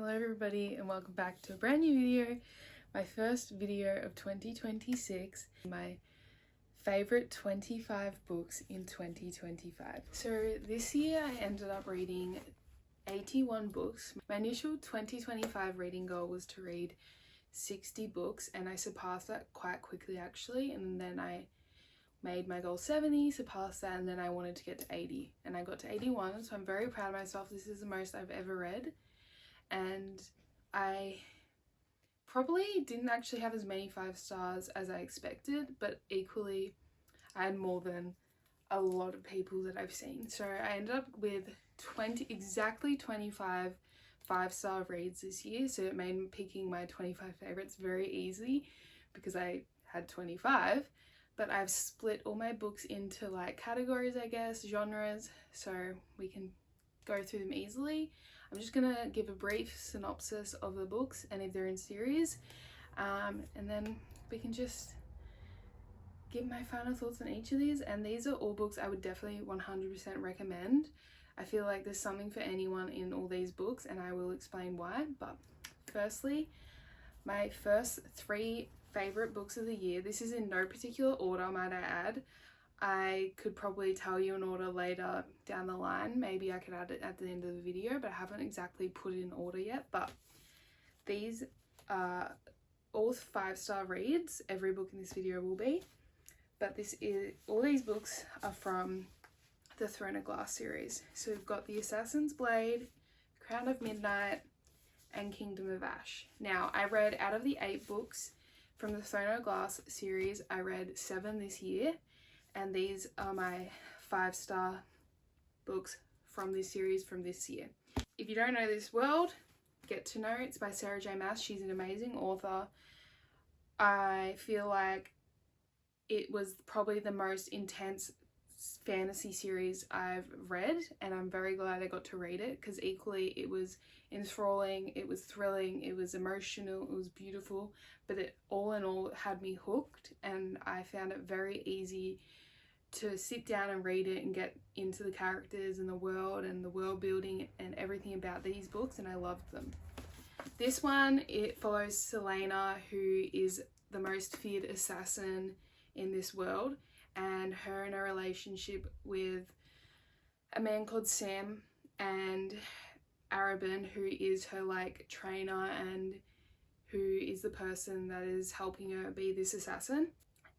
Hello everybody and welcome back to a brand new video, my first video of 2026, my favourite 25 books in 2025. So this year I ended up reading 81 books. My initial 2025 reading goal was to read 60 books and I surpassed that quite quickly actually, and then I made my goal 70, surpassed that, and then I wanted to get to 80 and I got to 81, so I'm very proud of myself. This is the most I've ever read, and I probably didn't actually have as many 5 stars as I expected, but equally I had more than a lot of people that I've seen. So I ended up with exactly 25 5-star reads this year, so it made picking my 25 favorites very easy because I had 25. But I've split all my books into like categories, I guess, genres, so we can go through them easily. I'm just gonna give a brief synopsis of the books and if they're in series, and then we can just give my final thoughts on each of these. And these are all books I would definitely 100% recommend. I feel like there's something for anyone in all these books and I will explain why. But firstly, my first 3 favorite books of the year. This is in no particular order, might I add. I could probably tell you an order later down the line. Maybe I could add it at the end of the video, but I haven't exactly put it in order yet. But these are all 5-star reads. Every book in this video will be. But all these books are from the Throne of Glass series. So we've got The Assassin's Blade, Crown of Midnight, and Kingdom of Ash. Now, I read out of the 8 books from the Throne of Glass series, I read 7 this year, and these are my 5-star books from this series from this year. If you don't know this world, get to know. It's by Sarah J Maas. She's an amazing author. I feel like it was probably the most intense fantasy series I've read, and I'm very glad I got to read it because equally it was enthralling, it was thrilling, it was emotional, it was beautiful, but it all in all had me hooked, and I found it very easy to sit down and read it and get into the characters and the world building and everything about these books, and I loved them. This one, it follows Celaena, who is the most feared assassin in this world, and her in a relationship with a man called Sam and Arobynn, who is her like trainer and who is the person that is helping her be this assassin.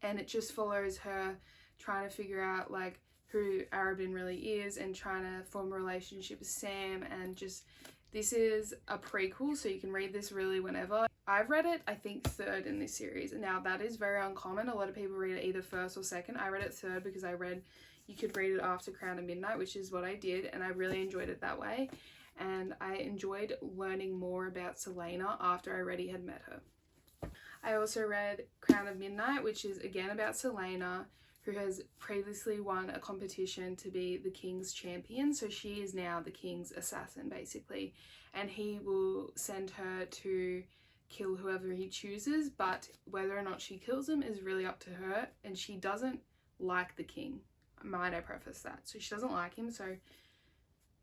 And it just follows her trying to figure out like who Arobynn really is and trying to form a relationship with Sam, and just this is a prequel, so you can read this really whenever. I've read it, I think, 3rd in this series. Now, that is very uncommon. A lot of people read it either 1st or 2nd. I read it 3rd because I read you could read it after Crown of Midnight, which is what I did, and I really enjoyed it that way. And I enjoyed learning more about Celaena after I already had met her. I also read Crown of Midnight, which is again about Celaena, who has previously won a competition to be the king's champion. So she is now the king's assassin, basically. And he will send her to kill whoever he chooses, but whether or not she kills him is really up to her. And she doesn't like the king. Might I preface that? So she doesn't like him, so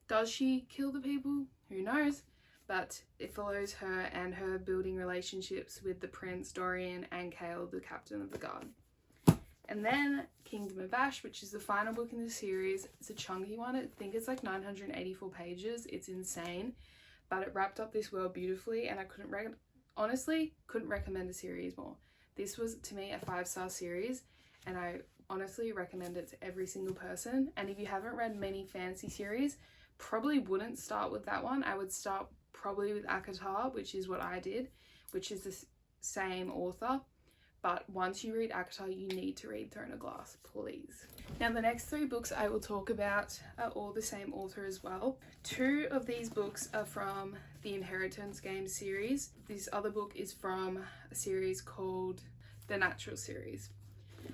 does she kill the people? Who knows? But it follows her and her building relationships with the Prince, Dorian, and Chaol, the captain of the guard. And then Kingdom of Ash, which is the final book in the series. It's a chunky one. I think it's like 984 pages. It's insane. But it wrapped up this world beautifully, and I honestly couldn't recommend a series more. This was, to me, a 5-star series, and I honestly recommend it to every single person. And if you haven't read many fantasy series, probably wouldn't start with that one. I would start probably with ACOTAR, which is what I did, which is the same author. But once you read ACOTAR, you need to read Throne of Glass, please. Now, the next 3 books I will talk about are all the same author as well. 2 of these books are from the Inheritance Games series. This other book is from a series called The Natural series.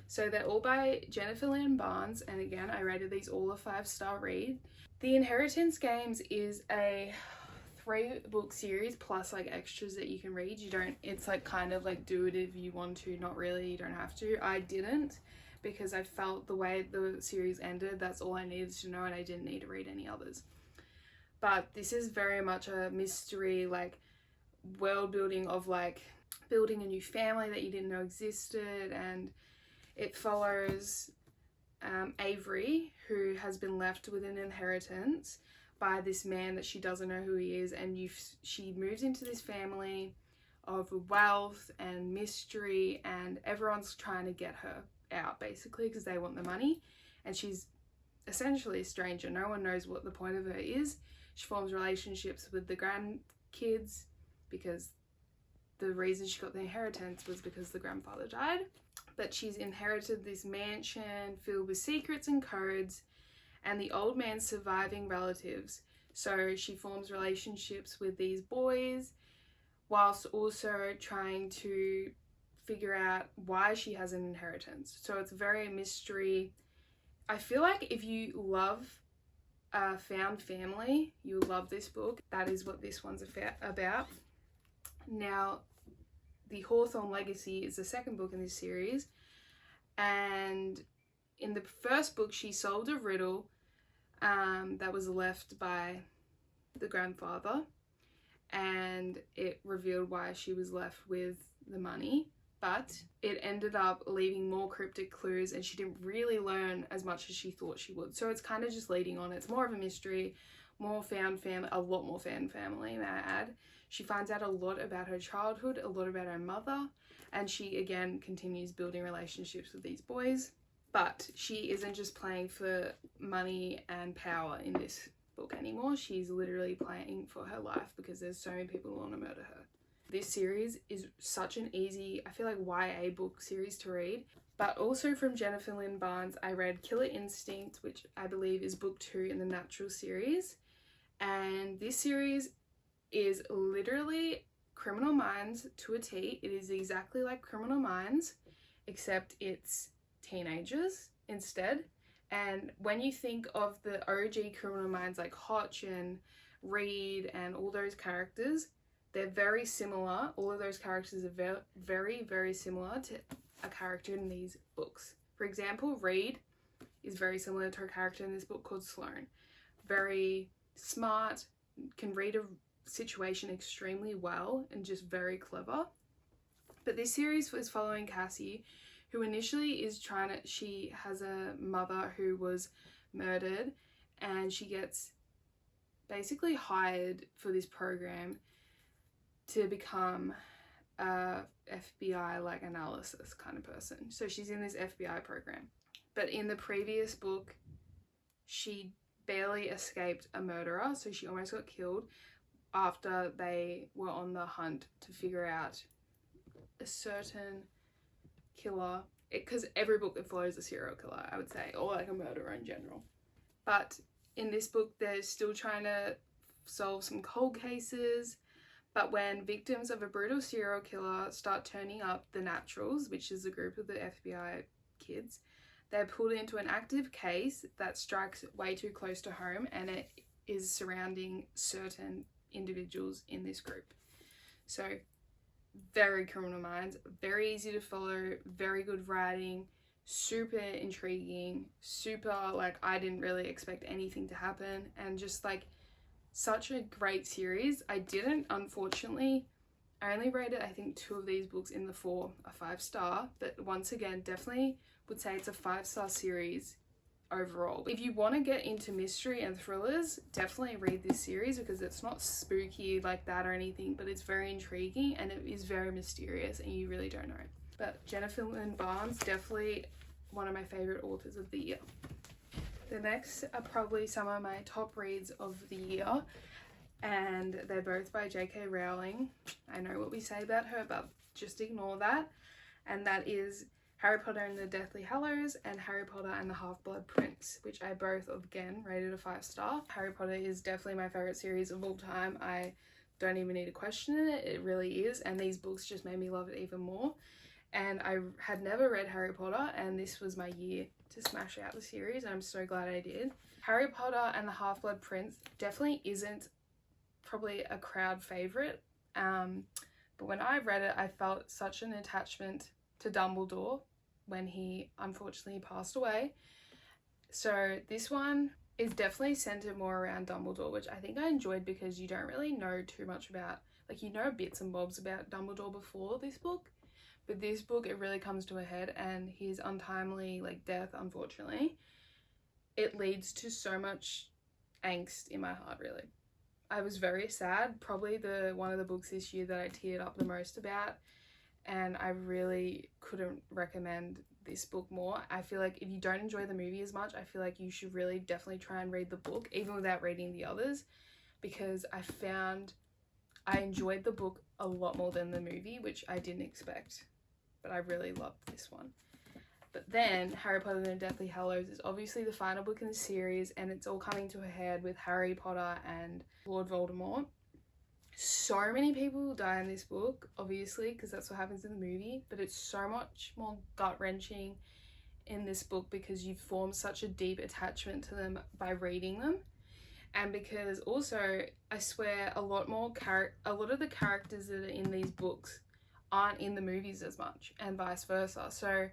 So they're all by Jennifer Lynn Barnes, and again, I rated these all a 5-star read. The Inheritance Games is a 3-book series plus like extras that you can read. It's like kind of like do it if you want to, not really, you don't have to. I didn't, because I felt the way the series ended, that's all I needed to know and I didn't need to read any others. but this is very much a mystery, like world building of like building a new family that you didn't know existed. And it follows Avery, who has been left with an inheritance by this man that she doesn't know who he is, and she moves into this family of wealth and mystery, and everyone's trying to get her out basically because they want the money, and she's essentially a stranger. No one knows what the point of her is. She forms relationships with the grandkids because the reason she got the inheritance was because the grandfather died. But she's inherited this mansion filled with secrets and codes and the old man's surviving relatives. So she forms relationships with these boys whilst also trying to figure out why she has an inheritance. So it's very mystery. I feel like if you love found family, you'll love this book. That is what this one's about. Now, The Hawthorne Legacy is the second book in this series, and in the first book she solved a riddle that was left by the grandfather, and it revealed why she was left with the money, but it ended up leaving more cryptic clues and she didn't really learn as much as she thought she would. So it's kind of just leading on. It's more of a mystery, more found family, a lot more found family, may I add. She finds out a lot about her childhood, a lot about her mother, and she again continues building relationships with these boys. But she isn't just playing for money and power in this book anymore. She's literally playing for her life because there's so many people who want to murder her. This series is such an easy, I feel like, YA book series to read. But also from Jennifer Lynn Barnes, I read Killer Instinct, which I believe is book 2 in the Natural series. And this series is literally Criminal Minds to a T. It is exactly like Criminal Minds, except it's teenagers instead. And when you think of the OG Criminal Minds like Hotch and Reed and all those characters, they're very similar. All of those characters are very, very similar to a character in these books. For example, Reed is very similar to a character in this book called Sloane. Very smart, can read a situation extremely well, and just very clever. But this series is following Cassie, who initially is she has a mother who was murdered, and she gets basically hired for this program to become a FBI like analysis kind of person. So she's in this FBI program. But in the previous book, she barely escaped a murderer, so she almost got killed after they were on the hunt to figure out a certain killer, because every book that follows a serial killer, I would say, or like a murderer in general. But in this book, they're still trying to solve some cold cases. But when victims of a brutal serial killer start turning up the Naturals, which is a group of the FBI kids, they're pulled into an active case that strikes way too close to home, and it is surrounding certain individuals in this group. So very Criminal Minds, very easy to follow, very good writing, super intriguing, super like I didn't really expect anything to happen, and just like such a great series. I unfortunately, I only rated I think 2 of these books in the 4 a 5-star, but once again definitely would say it's a 5-star series overall. If you want to get into mystery and thrillers, definitely read this series because it's not spooky like that or anything, but it's very intriguing and it is very mysterious and you really don't know. But Jennifer Lynn Barnes, definitely one of my favorite authors of the year. The next are probably some of my top reads of the year, and they're both by J.K. Rowling. I know what we say about her, but just ignore that. And that is Harry Potter and the Deathly Hallows and Harry Potter and the Half-Blood Prince, which I both, again, rated a 5-star. Harry Potter is definitely my favourite series of all time. I don't even need to question it. It really is. And these books just made me love it even more. And I had never read Harry Potter, and this was my year to smash out the series, and I'm so glad I did. Harry Potter and the Half-Blood Prince definitely isn't probably a crowd favourite, but when I read it, I felt such an attachment to Dumbledore when he unfortunately passed away. So this one is definitely centered more around Dumbledore, which I think I enjoyed because you don't really know too much about, like, you know bits and bobs about Dumbledore before this book, but this book, it really comes to a head, and his untimely, like, death, unfortunately, it leads to so much angst in my heart, really. I was very sad, probably one of the books this year that I teared up the most about, and I really couldn't recommend this book more. I feel like if you don't enjoy the movie as much, I feel like you should really definitely try and read the book, even without reading the others, because I found I enjoyed the book a lot more than the movie, which I didn't expect, but I really loved this one. But then Harry Potter and the Deathly Hallows is obviously the final book in the series, and it's all coming to a head with Harry Potter and Lord Voldemort. So many people die in this book, obviously, because that's what happens in the movie, but it's so much more gut-wrenching in this book because you form such a deep attachment to them by reading them, and because also, I swear, a lot of the characters that are in these books aren't in the movies as much, and vice versa. So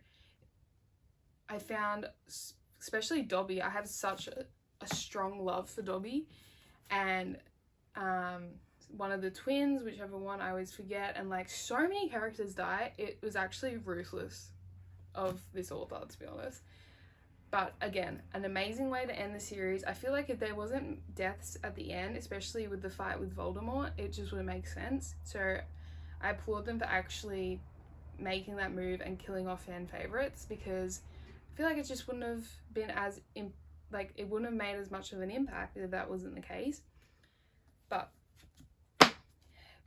I found, especially Dobby, I have such a strong love for Dobby, and one of the twins, whichever one, I always forget, and like so many characters die. It was actually ruthless of this author, to be honest. But again, an amazing way to end the series. I feel like if there wasn't deaths at the end, especially with the fight with Voldemort, it just wouldn't make sense. So I applaud them for actually making that move and killing off fan favorites, because I feel like it just wouldn't have been as it wouldn't have made as much of an impact if that wasn't the case. But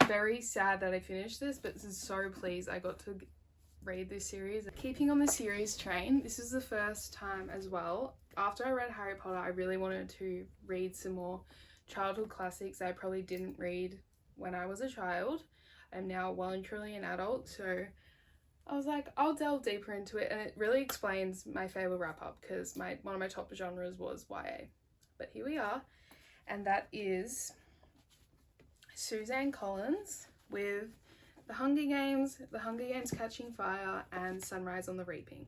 very sad that I finished this, but so pleased I got to read this series. Keeping on the series train, this is the first time as well. After I read Harry Potter, I really wanted to read some more childhood classics I probably didn't read when I was a child. I'm now well and truly an adult, so I was like, I'll delve deeper into it, and it really explains my favourite wrap-up, because one of my top genres was YA. But here we are, and that is Suzanne Collins with The Hunger Games, The Hunger Games Catching Fire, and Sunrise on the Reaping.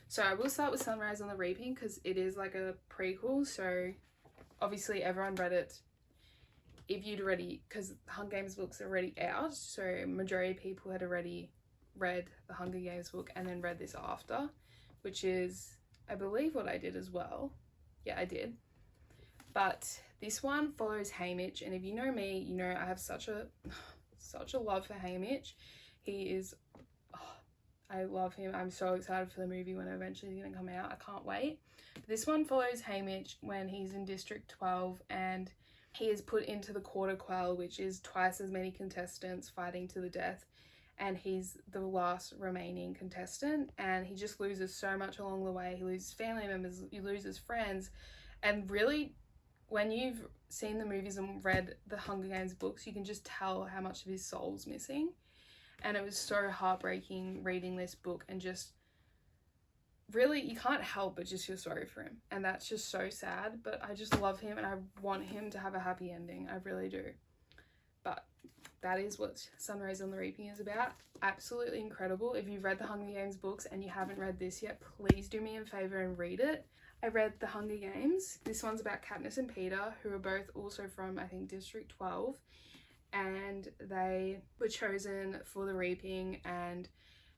So I will start with Sunrise on the Reaping because it is like a prequel, so obviously everyone read it if you'd already, because the Hunger Games book's already out, so majority of people had already read the Hunger Games book and then read this after, which is, I believe, what I did as well. Yeah, I did. But this one follows Haymitch, and if you know me, you know I have such a love for Haymitch. He is, I love him. I'm so excited for the movie when it eventually is going to come out. I can't wait. But this one follows Haymitch when he's in District 12 and he is put into the Quarter Quell, which is twice as many contestants fighting to the death, and he's the last remaining contestant, and he just loses so much along the way. He loses family members, he loses friends, and really, when you've seen the movies and read the Hunger Games books, you can just tell how much of his soul's missing. And it was so heartbreaking reading this book, and just really, you can't help but just feel sorry for him. And that's just so sad, but I just love him and I want him to have a happy ending. I really do. But that is what Sunrise on the Reaping is about. Absolutely incredible. If you've read the Hunger Games books and you haven't read this yet, please do me a favour and read it. I read The Hunger Games. This one's about Katniss and Peeta, who are both also from, I think, District 12. And they were chosen for the Reaping, and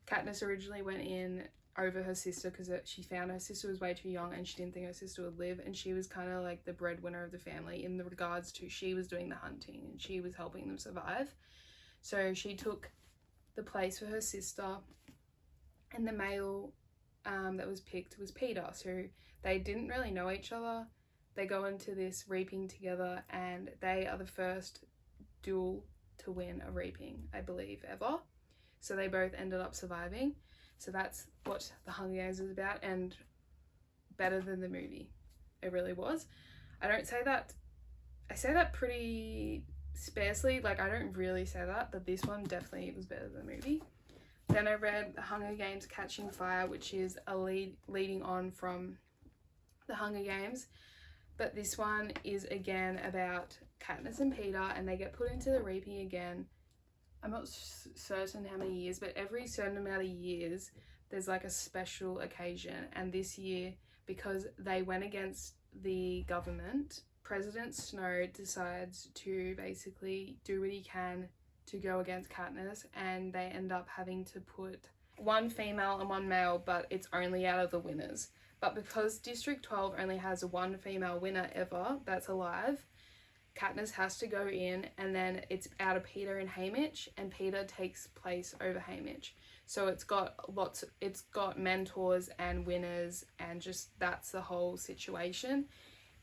Katniss originally went in over her sister because she found her sister was way too young and she didn't think her sister would live, and she was kind of like the breadwinner of the family in the regards to she was doing the hunting and she was helping them survive. So she took the place for her sister, and the male that was picked was Peeta. So they didn't really know each other. They go into this reaping together, and they are the first duel to win a reaping, I believe, ever. So they both ended up surviving. So that's what The Hunger Games is about, and better than the movie. It really was. I say that pretty sparsely, like I don't really say that, but this one definitely was better than the movie. Then I read The Hunger Games Catching Fire, which is a leading on from The Hunger Games, but this one is again about Katniss and Peeta, and they get put into the reaping again. I'm not certain how many years, but every certain amount of years there's like a special occasion, and this year, because they went against the government, President Snow decides to basically do what he can to go against Katniss, and they end up having to put one female and one male, but it's only out of the winners. But because District 12 only has one female winner ever that's alive, Katniss has to go in, and then it's out of Peeta and Haymitch, and Peeta takes place over Haymitch. So it's got mentors and winners, and just that's the whole situation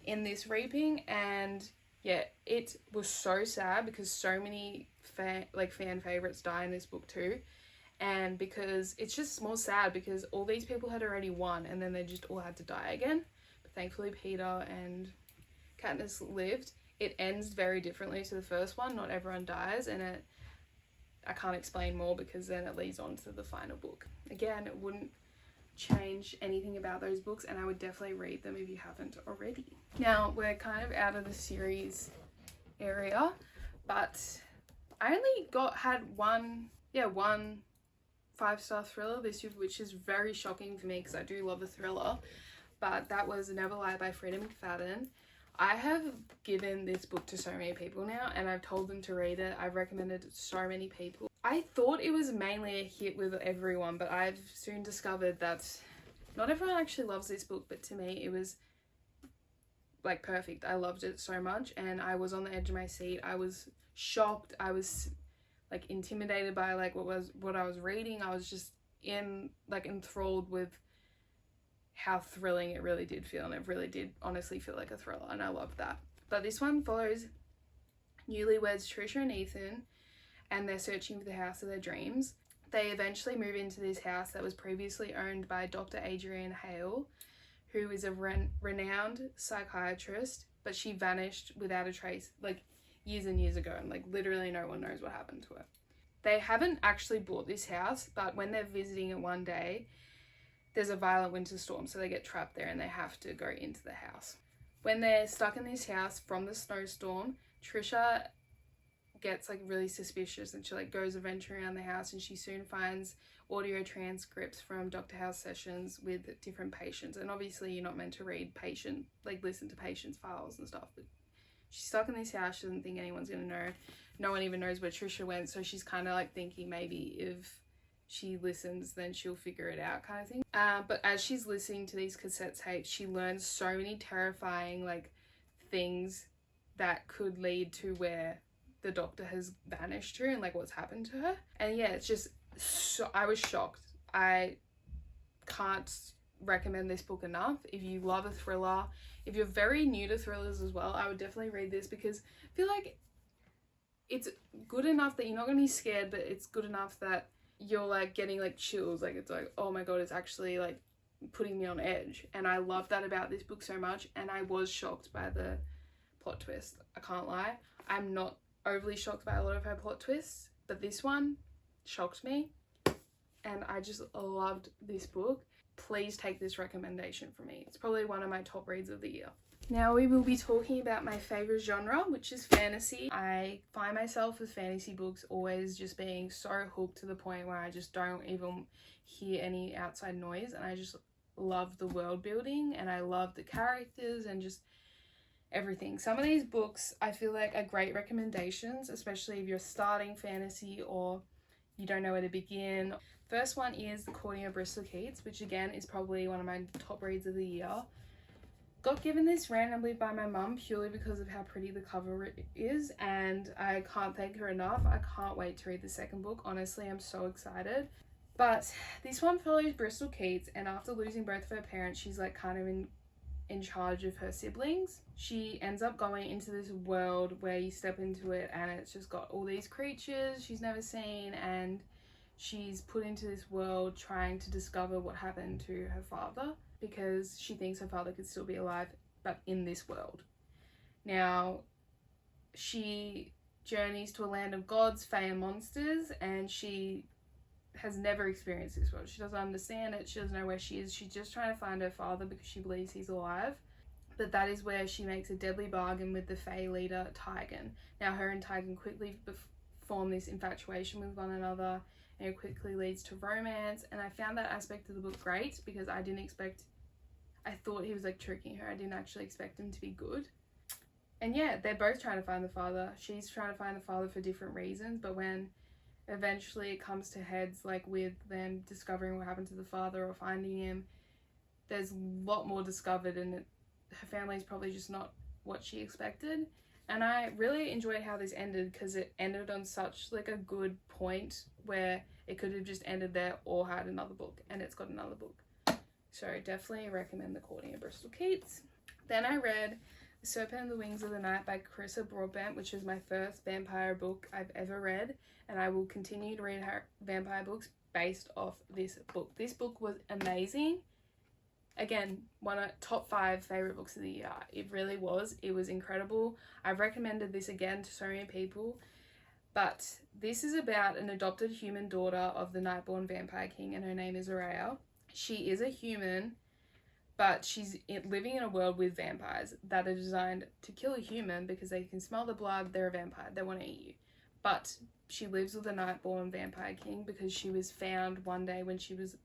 in this reaping. And yeah, it was so sad because so many fan favorites die in this book too. And because it's just more sad because all these people had already won and then they just all had to die again. But thankfully Peeta and Katniss lived. It ends very differently to the first one. Not everyone dies, and I can't explain more because then it leads on to the final book. Again, it wouldn't change anything about those books, and I would definitely read them if you haven't already. Now, we're kind of out of the series area, but I only had one 5-star thriller this year, which is very shocking for me because I do love a thriller, but that was Never Lie by Freida McFadden. I have given this book to so many people now, and I've told them to read it. I've recommended it to so many people. I thought it was mainly a hit with everyone, but I've soon discovered that not everyone actually loves this book, but to me it was like perfect. I loved it so much, and I was on the edge of my seat. I was shocked. I was like intimidated by like what I was reading. I was just enthralled with how thrilling it really did feel, and it really did honestly feel like a thriller, and I loved that. But this one follows newlyweds Trisha and Ethan, and they're searching for the house of their dreams. They eventually move into this house that was previously owned by Dr. Adrienne Hale, who is a renowned psychiatrist, but she vanished without a trace like years and years ago, and like literally no one knows what happened to her. They haven't actually bought this house, but when they're visiting it one day, there's a violent winter storm, so they get trapped there and they have to go into the house. When they're stuck in this house from the snowstorm, Trisha gets like really suspicious, and she like goes adventuring around the house, and she soon finds audio transcripts from Dr. Howe's sessions with different patients. And obviously you're not meant to listen to patients' files and stuff, but she's stuck in this house. She doesn't think anyone's gonna know. No one even knows where Trisha went, so she's kind of like thinking maybe if she listens then she'll figure it out, kind of thing. But as she's listening to these cassette tapes, she learns so many terrifying like things that could lead to where the doctor has vanished to and like what's happened to her. And yeah, it's just so, I was shocked. I can't recommend this book enough. If you love a thriller, if you're very new to thrillers as well, I would definitely read this because I feel like it's good enough that you're not going to be scared, but it's good enough that you're like getting like chills. Like it's like, oh my god, it's actually like putting me on edge. And I love that about this book so much, and I was shocked by the plot twist. I can't lie, I'm not overly shocked by a lot of her plot twists, but this one shocked me, and I just loved this book. Please take this recommendation from me. It's probably one of my top reads of the year. Now we will be talking about my favorite genre, which is fantasy. I find myself with fantasy books always just being so hooked to the point where I just don't even hear any outside noise, and I just love the world building, and I love the characters and just everything. Some of these books I feel like are great recommendations, especially if you're starting fantasy or you don't know where to begin. First one is The Courting of Bristol Keats, which again is probably one of my top reads of the year. Got given this randomly by my mum purely because of how pretty the cover is, and I can't thank her enough. I can't wait to read the second book. Honestly, I'm so excited. But this one follows Bristol Keats, and after losing both of her parents, she's like kind of in charge of her siblings. She ends up going into this world where you step into it, and it's just got all these creatures she's never seen, and she's put into this world trying to discover what happened to her father, because she thinks her father could still be alive, but in this world. Now, she journeys to a land of gods, fae, and monsters, and she has never experienced this world. She doesn't understand it. She doesn't know where she is. She's just trying to find her father because she believes he's alive. But that is where she makes a deadly bargain with the fae leader, Tygon. Now, her and Tygon quickly form this infatuation with one another, and it quickly leads to romance. And I found that aspect of the book great because I didn't expect I thought he was like tricking her. I didn't actually expect him to be good. And yeah, they're both trying to find the father. She's trying to find the father for different reasons, but when eventually it comes to heads, like with them discovering what happened to the father or finding him, there's a lot more discovered, and her family's probably just not what she expected. And I really enjoyed how this ended, because it ended on such like a good point where it could have just ended there or had another book, and it's got another book. So definitely recommend The Courting of Bristol Keats. Then I read The Serpent and the Wings of the Night by Carissa Broadbent, which is my first vampire book I've ever read, and I will continue to read her vampire books based off this book. This book was amazing. Again, one of top 5 favorite books of the year. It really was. It was incredible. I've recommended this again to so many people, but this is about an adopted human daughter of the Nightborn Vampire King, and her name is Araya. She is a human, but she's living in a world with vampires that are designed to kill a human because they can smell the blood, they're a vampire, they want to eat you. But she lives with the Nightborn Vampire King because she was found one day when she was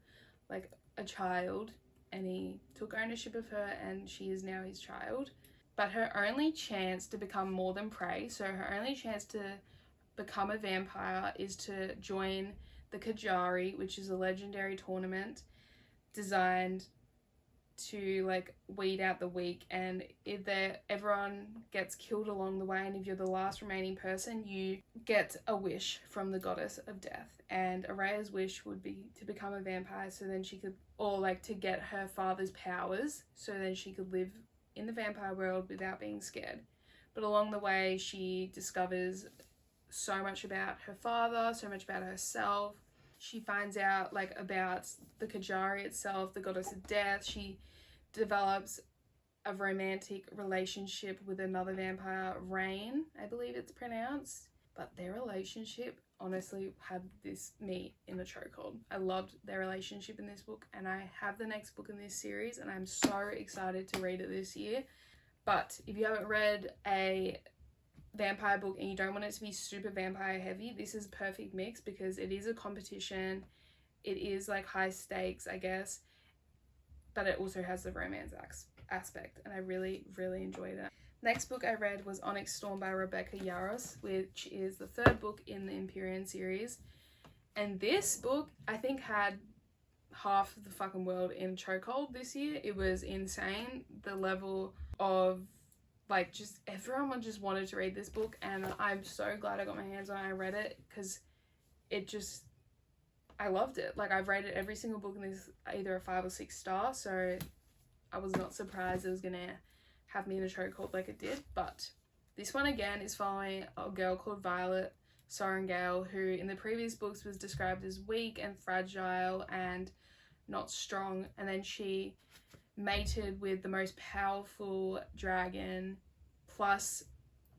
like a child, and he took ownership of her, and she is now his child. But her only chance to become more than prey, so her only chance to become a vampire, is to join the Kajari, which is a legendary tournament designed to like weed out the weak, and if everyone gets killed along the way, and if you're the last remaining person, you get a wish from the goddess of death. And Araya's wish would be to become a vampire, so then she could, or like to get her father's powers, so then she could live in the vampire world without being scared. But along the way, she discovers so much about her father, so much about herself. She finds out like about the Kajari itself, the goddess of death. She develops a romantic relationship with another vampire, Rain, I believe it's pronounced. But their relationship honestly had me in a chokehold. I loved their relationship in this book, and I have the next book in this series, and I'm so excited to read it this year. But if you haven't read a vampire book and you don't want it to be super vampire heavy, this is a perfect mix, because it is a competition, it is like high stakes, I guess, but it also has the romance aspect, and I really enjoyed it. Next book I read was Onyx Storm by Rebecca Yarros, which is the 3rd book in the Empyrean series. And this book, I think, had half of the fucking world in chokehold this year. It was insane, the level of like just everyone just wanted to read this book, and I'm so glad I got my hands on it. I read it because I loved it. Like, I've rated every single book in this either a 5 or 6 star, so I was not surprised it was gonna have me in a chokehold like it did. But this one again is following a girl called Violet Sorrengail, who in the previous books was described as weak and fragile and not strong, and then she mated with the most powerful dragon plus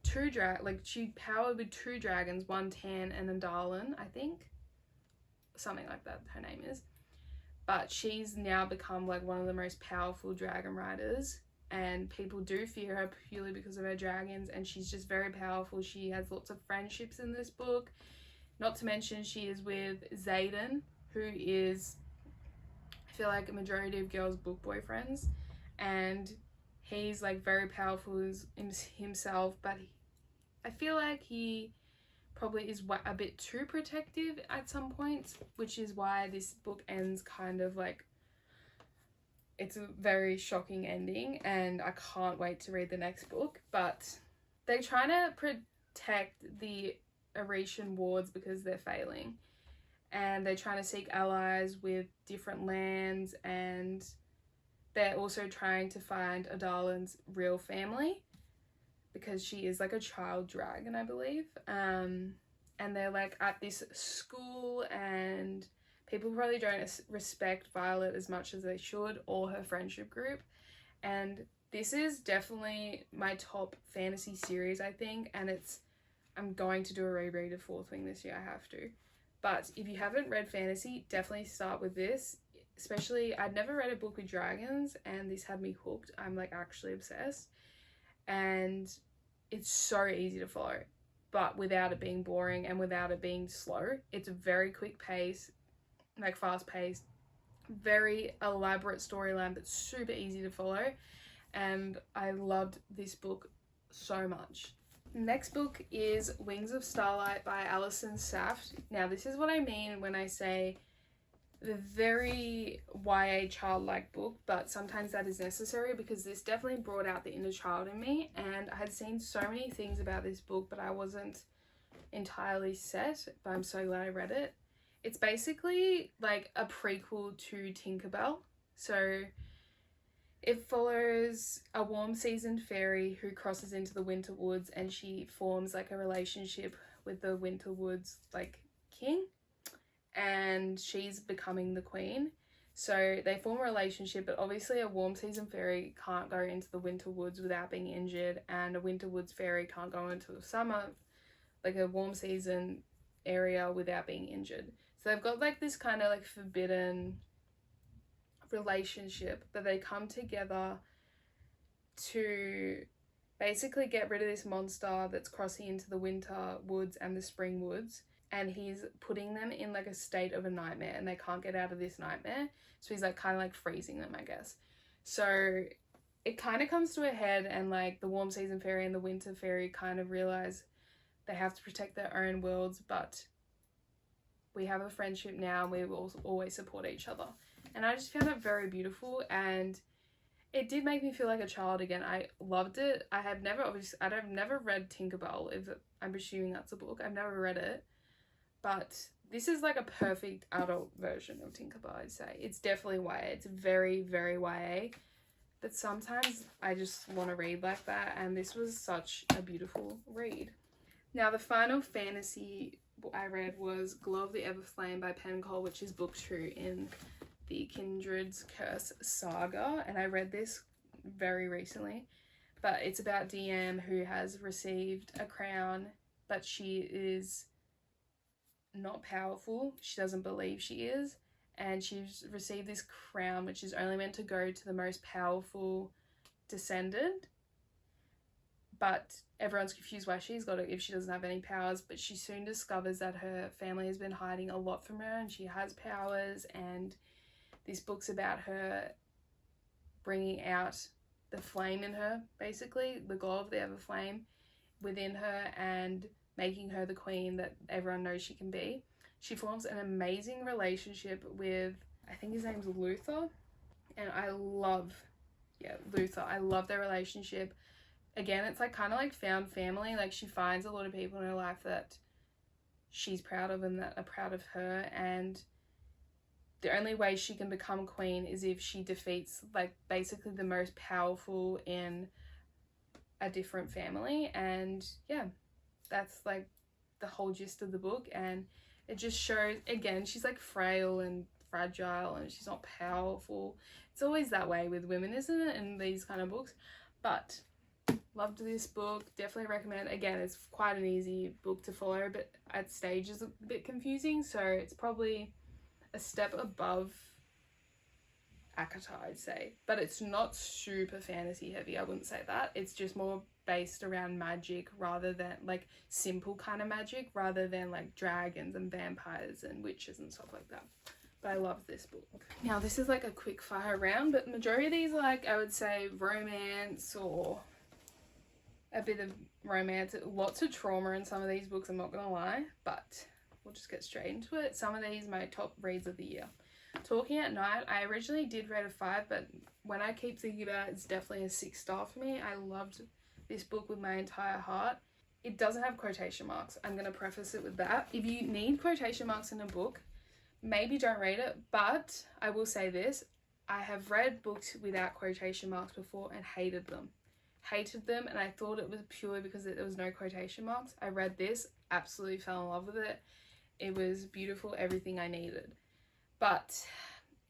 2 she powered with 2 dragons, one Tan and a Darlin, I think, something like that her name is. But she's now become like one of the most powerful dragon riders, and people do fear her purely because of her dragons, and she's just very powerful. She has lots of friendships in this book, not to mention she is with Xaden, who is, I feel like, a majority of girls' book boyfriends, and he's like very powerful himself, but I feel like he probably is a bit too protective at some points, which is why this book ends kind of like, it's a very shocking ending, and I can't wait to read the next book. But they're trying to protect the Aretian wards because they're failing, and they're trying to seek allies with different lands, and they're also trying to find Adalin's real family, because she is like a child dragon, I believe. And they're like at this school, and people probably don't respect Violet as much as they should, or her friendship group. And this is definitely my top fantasy series, I think, and I'm going to do a reread of Fourth Wing this year, I have to. But if you haven't read fantasy, definitely start with this. Especially, I'd never read a book with dragons, and this had me hooked. I'm like actually obsessed, and it's so easy to follow, but without it being boring and without it being slow. It's a very quick pace, like fast paced, very elaborate storyline, but super easy to follow. And I loved this book so much. Next book is Wings of Starlight by Alison Saft. Now, this is what I mean when I say the very YA childlike book, but sometimes that is necessary because this definitely brought out the inner child in me, and I had seen so many things about this book, but I wasn't entirely set, but I'm so glad I read it. It's basically like a prequel to Tinkerbell. So it follows a warm seasoned fairy who crosses into the Winter Woods, and she forms like a relationship with the Winter Woods like king, and she's becoming the queen. So they form a relationship, but obviously a warm season fairy can't go into the Winter Woods without being injured, and a Winter Woods fairy can't go into the summer, like a warm season area, without being injured. So they've got like this kind of like forbidden relationship, but they come together to basically get rid of this monster that's crossing into the Winter Woods and the Spring Woods, and he's putting them in like a state of a nightmare, and they can't get out of this nightmare, so he's like kind of like freezing them, I guess. So it kind of comes to a head, and like the warm season fairy and the winter fairy kind of realize they have to protect their own worlds, but we have a friendship now and we will always support each other. And I just found it very beautiful, and it did make me feel like a child again. I loved it. I've never read Tinkerbell, if I'm assuming that's a book. I've never read it, but this is like a perfect adult version of Tinkerbell, I'd say. It's definitely YA. It's very, very YA, but sometimes I just want to read like that, and this was such a beautiful read. Now, the final fantasy I read was Glow of the Everflame by Pencol, which is book 2 in the Kindred's Curse saga, and I read this very recently. But it's about DM who has received a crown, but she is not powerful. She doesn't believe she is, and she's received this crown which is only meant to go to the most powerful descendant, but everyone's confused why she's got it if she doesn't have any powers. But she soon discovers that her family has been hiding a lot from her, and she has powers, and this book's about her bringing out the flame in her, basically, the glow of the Everflame within her, and making her the queen that everyone knows she can be. She forms an amazing relationship with, I think his name's Luther, and I love their relationship. Again, it's like kind of like found family. Like, she finds a lot of people in her life that she's proud of and that are proud of her, and the only way she can become queen is if she defeats like basically the most powerful in a different family. And yeah, that's like the whole gist of the book, and it just shows, again, she's like frail and fragile and she's not powerful. It's always that way with women, isn't it, in these kind of books? But loved this book, definitely recommend. Again, it's quite an easy book to follow, but at stages a bit confusing, so it's probably a step above ACOTAR, I'd say. But it's not super fantasy heavy, I wouldn't say that. It's just more based around magic, rather than like simple kind of magic, rather than like dragons and vampires and witches and stuff like that. But I love this book. Now, this is like a quick fire round, but majority of these are like, I would say, romance or a bit of romance. Lots of trauma in some of these books, I'm not gonna lie, but we'll just get straight into it. Some of these, my top reads of the year. Talking at Night, I originally did rate a 5, but when I keep thinking about it, it's definitely a 6-star for me. I loved this book with my entire heart. It doesn't have quotation marks. I'm going to preface it with that. If you need quotation marks in a book, maybe don't read it, but I will say this. I have read books without quotation marks before and hated them. And I thought it was purely because there was no quotation marks. I read this, absolutely fell in love with it. It was beautiful, everything I needed. But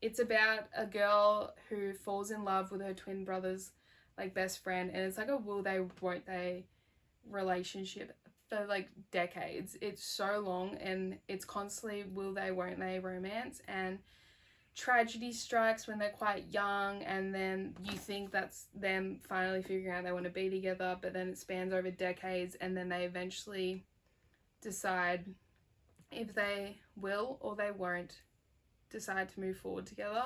it's about a girl who falls in love with her twin brother's like best friend, and it's like a will they won't they relationship for like decades. It's so long, and it's constantly will they won't they romance, and tragedy strikes when they're quite young, and then you think that's them finally figuring out they want to be together, but then it spans over decades, and then they eventually decide if they will or they won't decide to move forward together.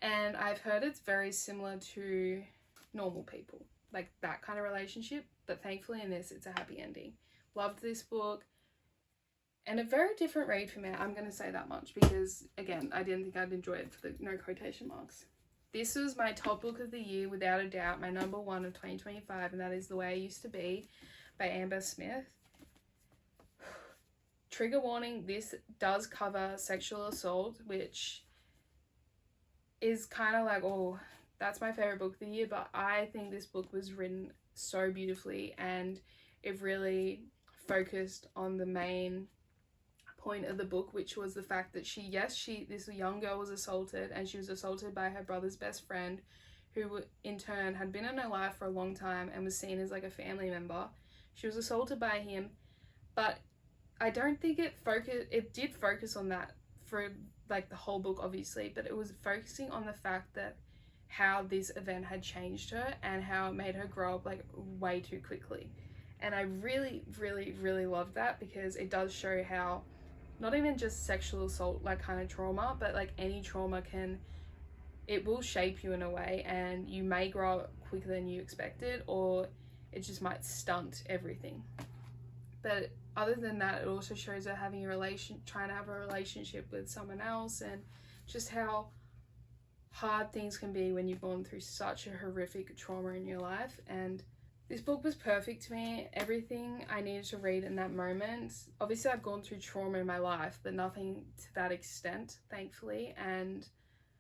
And I've heard it's very similar to Normal People, like that kind of relationship, but thankfully in this it's a happy ending. Loved this book, and a very different read for me. I'm going to say that much because, again, I didn't think I'd enjoy it for the no quotation marks. This was my top book of the year, without a doubt, my number one of 2025, and that is The Way I Used to Be by Amber Smith. Trigger warning, this does cover sexual assault, which is kind of like, oh, that's my favorite book of the year, but I think this book was written so beautifully, and it really focused on the main point of the book, which was the fact that this young girl was assaulted, and she was assaulted by her brother's best friend, who in turn had been in her life for a long time and was seen as like a family member. She was assaulted by him, but I don't think it did focus on that for like the whole book, obviously, but it was focusing on the fact that how this event had changed her and how it made her grow up like way too quickly. And I really, really, really loved that, because it does show how not even just sexual assault, like kind of trauma, but like any trauma it will shape you in a way, and you may grow up quicker than you expected, or it just might stunt everything. But other than that, it also shows her trying to have a relationship with someone else, and just how hard things can be when you've gone through such a horrific trauma in your life. And this book was perfect to me. Everything I needed to read in that moment. Obviously, I've gone through trauma in my life, but nothing to that extent, thankfully. And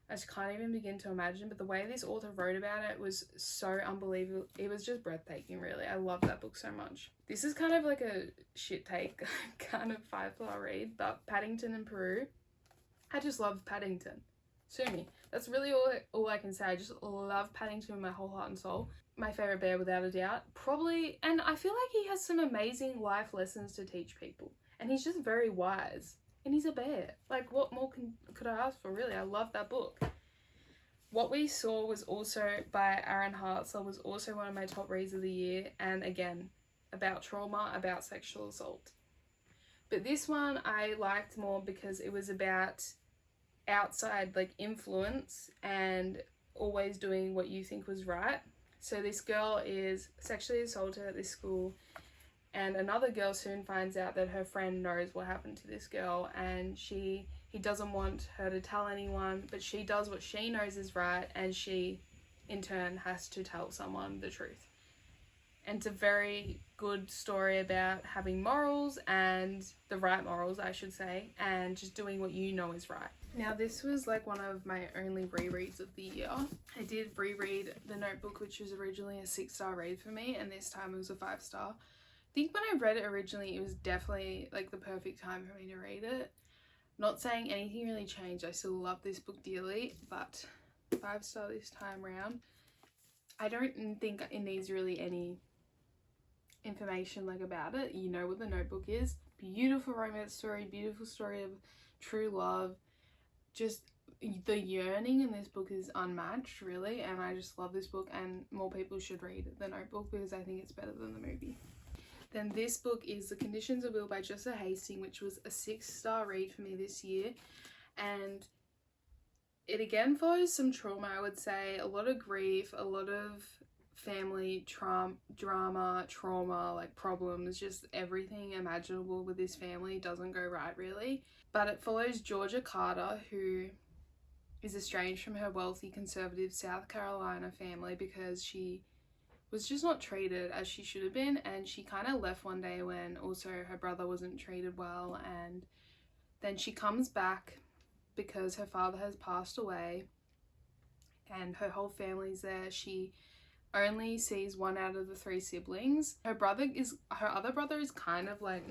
I just can't even begin to imagine. But the way this author wrote about it was so unbelievable. It was just breathtaking, really. I love that book so much. This is kind of like a shit take, kind of 5-star read, but Paddington in Peru. I just love Paddington. Sue me. That's really all I can say. I just love Paddington with my whole heart and soul. My favourite bear, without a doubt. Probably, and I feel like he has some amazing life lessons to teach people. And he's just very wise. And he's a bear. Like, what more could I ask for, really? I love that book. What We Saw was also by Aaron Hartzler, was also one of my top reads of the year. And again, about trauma, about sexual assault. But this one I liked more because it was about outside like influence and always doing what you think was right. So this girl is sexually assaulted at this school, and another girl soon finds out that her friend knows what happened to this girl, and he doesn't want her to tell anyone, but she does what she knows is right, and she in turn has to tell someone the truth. And it's a very good story about having morals, and the right morals, I should say, and just doing what you know is right. Now, this was like one of my only rereads of the year. I did reread The Notebook, which was originally a 6-star read for me, and this time it was a 5-star. I think when I read it originally, it was definitely like the perfect time for me to read it. Not saying anything really changed. I still love this book dearly, but 5-star this time round. I don't think it needs really any information like about it. You know what The Notebook is. Beautiful romance story, beautiful story of true love. Just the yearning in this book is unmatched, really, and I just love this book, and more people should read The Notebook because I think it's better than the movie. Then this book is The Conditions of Will by Jessa Hastings, which was a 6-star read for me this year, and it again follows some trauma, I would say, a lot of grief, a lot of family drama, trauma, like problems, just everything imaginable with this family doesn't go right, really. But it follows Georgia Carter, who is estranged from her wealthy conservative South Carolina family because she was just not treated as she should have been, and she kind of left one day when also her brother wasn't treated well, and then she comes back because her father has passed away and her whole family's there. She only sees one out of the 3 siblings. Her other brother is kind of like,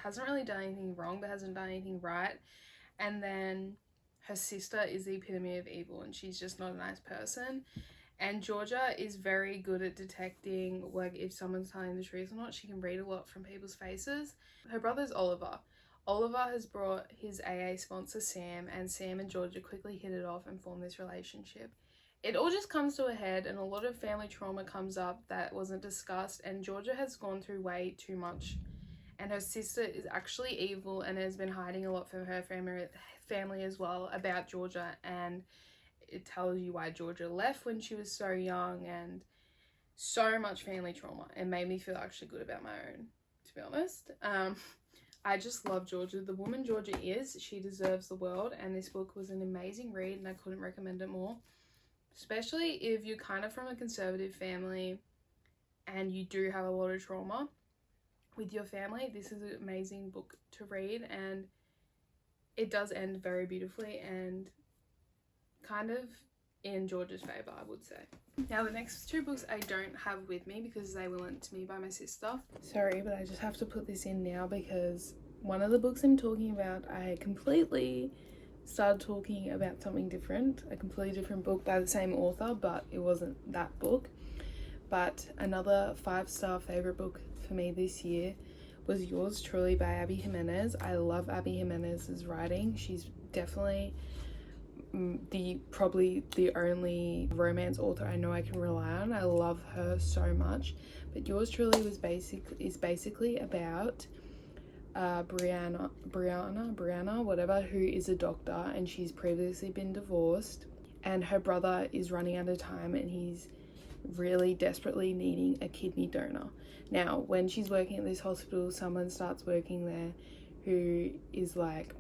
hasn't really done anything wrong but hasn't done anything right, and then her sister is the epitome of evil, and she's just not a nice person. And Georgia is very good at detecting like if someone's telling the truth or not. She can read a lot from people's faces. Her brother's Oliver. Oliver has brought his AA sponsor Sam, and Sam and Georgia quickly hit it off and form this relationship. It all just comes to a head, and a lot of family trauma comes up that wasn't discussed, and Georgia has gone through way too much and her sister is actually evil and has been hiding a lot from her family as well about Georgia, and it tells you why Georgia left when she was so young, and so much family trauma. It made me feel actually good about my own, to be honest. I just love Georgia. The woman Georgia is, she deserves the world, and this book was an amazing read and I couldn't recommend it more. Especially if you're kind of from a conservative family and you do have a lot of trauma with your family, this is an amazing book to read, and it does end very beautifully and kind of in Georgia's favour, I would say. Now the next two books I don't have with me because they were lent to me by my sister. Sorry, but I just have to put this in now because one of the books I'm talking about, I completely started talking about something different, a completely different book by the same author, but it wasn't that book. But another 5-star favourite book for me this year was Yours Truly by Abby Jimenez. I love Abby Jimenez's writing. She's definitely probably the only romance author I know I can rely on. I love her so much. But Yours Truly is basically about Brianna, whatever, who is a doctor, and she's previously been divorced, and her brother is running out of time and he's really desperately needing a kidney donor. Now, when she's working at this hospital, someone starts working there who is like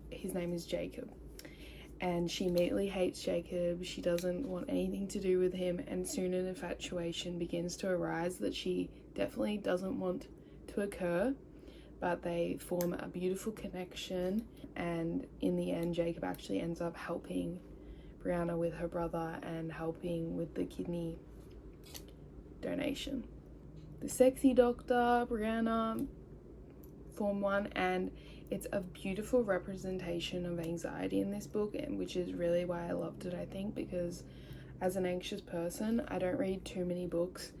his name is Jacob, and she immediately hates Jacob. She doesn't want anything to do with him, and soon an infatuation begins to arise that she definitely doesn't want to occur, but they form a beautiful connection, and in the end Jacob actually ends up helping Brianna with her brother and helping with the kidney donation. The sexy doctor, Brianna, form one, and it's a beautiful representation of anxiety in this book, and which is really why I loved it, I think, because as an anxious person, I don't read too many books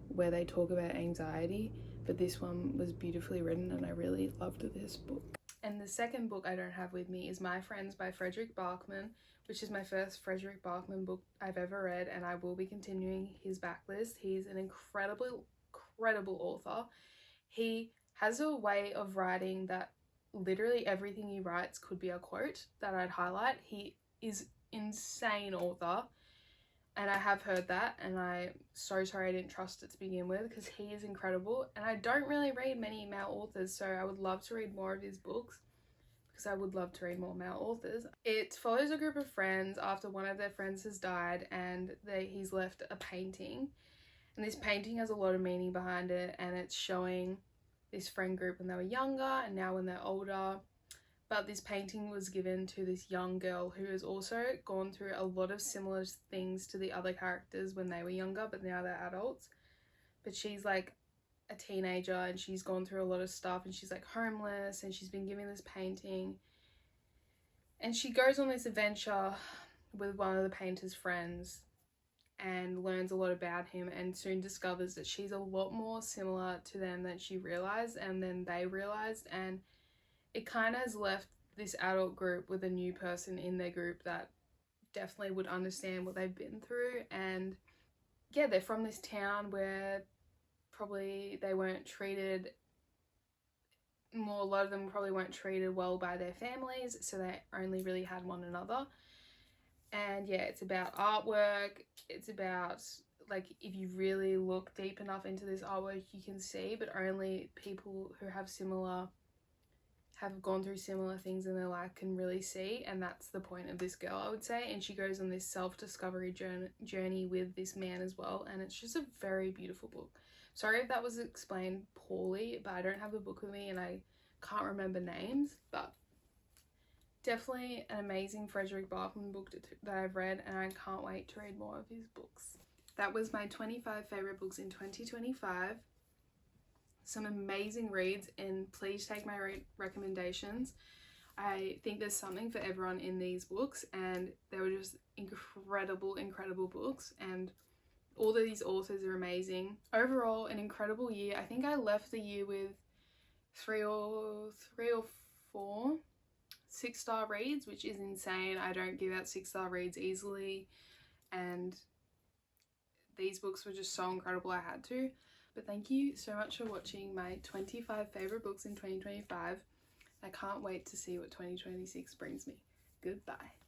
where they talk about anxiety, but this one was beautifully written and I really loved this book. And the second book I don't have with me is My Friends by Fredrik Backman, which is my first Fredrik Backman book I've ever read, and I will be continuing his backlist. He's an incredible author. He has a way of writing that literally everything he writes could be a quote that I'd highlight. He is insane author, and I have heard that, and I'm so sorry I didn't trust it to begin with because he is incredible, and I don't really read many male authors, so I would love to read more of his books because I would love to read more male authors. It follows a group of friends after one of their friends has died, and he's left a painting, and this painting has a lot of meaning behind it, and it's showing this friend group when they were younger and now when they're older. But this painting was given to this young girl who has also gone through a lot of similar things to the other characters when they were younger, but now they're adults. But she's like a teenager and she's gone through a lot of stuff, and she's like homeless, and she's been given this painting. And she goes on this adventure with one of the painter's friends and learns a lot about him, and soon discovers that she's a lot more similar to them than she realized and then they realized, and it kind of has left this adult group with a new person in their group that definitely would understand what they've been through. And yeah, they're from this town where probably they weren't treated, a lot of them probably weren't treated well by their families, so they only really had one another. And yeah, it's about artwork. It's about, like, if you really look deep enough into this artwork, you can see, but only people who have gone through similar things in their life can really see, and that's the point of this girl, I would say. And she goes on this self-discovery journey with this man as well, and it's just a very beautiful book. Sorry if that was explained poorly, but I don't have the book with me and I can't remember names, but definitely an amazing Fredrik Backman book that I've read, and I can't wait to read more of his books. That was my 25 favourite books in 2025. Some amazing reads, and please take my recommendations. I think there's something for everyone in these books, and they were just incredible books, and all of these authors are amazing. Overall, an incredible year. I think I left the year with three or four 6-star reads, which is insane. I don't give out 6-star reads easily, and these books were just so incredible I had to. But thank you so much for watching my 25 favourite books in 2025. I can't wait to see what 2026 brings me. Goodbye.